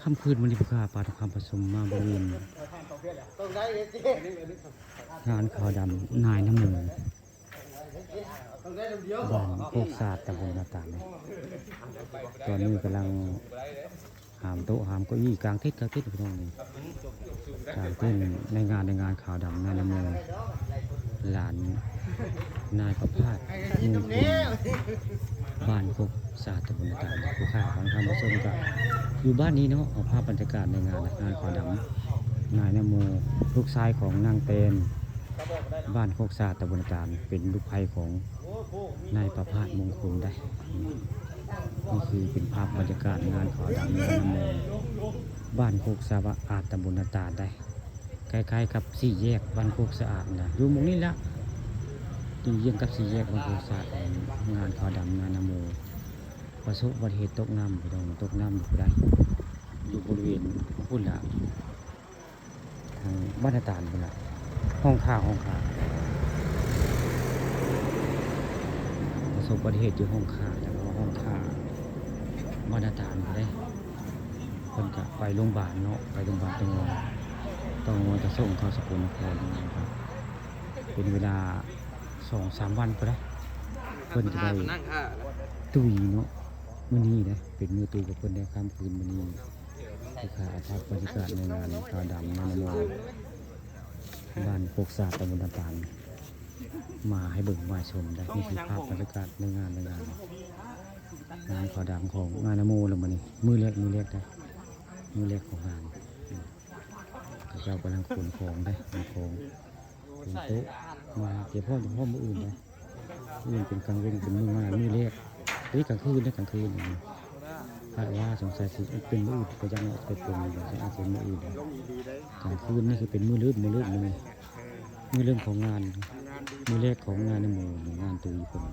ค่ำคืนวันนี้ผู้ค้าปลาทองคำผสมมาบริเวณงานขาวดำนายน้ำหนึ่งบ้านโคกศาสตร์ตำบลนาตาลตอนนี้กำลังหามโต๊ะหามเก้าอี้กลางทิศพี่น้องนี่กลางเต้นในงานขาวดำนายน้ำหนึ่งหลานนายประภาสมูลคุณบ้านโคกศาสตร์ตำบลนาตาลผู้ค้าปลาทองคำผสมกับอยู่บ้านนี้เนาะเอาภาพบรรยากาศในงานขาวดำนายนโมลูกชายของนางเตนบ้านโคกศาสตร์ตำบลนาตาลเป็นลูกไผ่ของนายประภาสมงคลได้นี่คือเป็นภาพบรรยากาศงานขาวดำนายนโมบ้านโคกสะอาดตำบลนาตาลได้คล้ายๆกับสี่แยกบ้านโคกสะอาดนะอยู่มุมนี้ละอยู่เยี่ยงกับสี่แยกบ้านโคกสะอาดงานขาวดำนายนโมประสบอุบัติเหตุตกน้ำไปตรงตกน้ำอยู่ได้อยู่บริเวณพุ่นละทางบ้านนาตาลพุ่นละห้องข่าประสบอุบัติเหตุอยู่ห้องข่าแล้วก็ห้องข่าบ้านนาตาลได้คนกะไปโรงพยาบาลเนาะไปโรงพยาบาลต้องจะส่งเข้าสกลนครนะครับเป็นเวลา 2-3 วันก็ได้เพิ่นจะได้ตุยเนาะมื้อนี้นะเป็นมือตุยกับเพิ่นได้ค่ำคืนมื้อนี้ผู้ค้าภาพบรรยากาศในงานขาวดำนายนโมบ้านโคกศาสตร์ตำบลนาตาลมาให้เบิ่งมาชมได้นี่คือภาพบรรยากาศในงานขาวดำของนายนโมแล้วมื้อนี้มือแรกได้มือแรกของงานเจ้ากำลังขนของได้ขนโต๊ะมาเก็บห้องมื้ออื่นได้อื่นเป็นกลางวันเป็นมื้องานมื้อแรกนี่กลางคืนได้กลางคืนคาดว่าสงสัยสิเป็นมื้ออื่นก็ยังเอาไปเป็นอาจจะมื้ออื่นกลางคืนนี่คือเป็นมื้อเริ่มมื้อของงานมื้อแรกของงานในหมู่งานตุยคน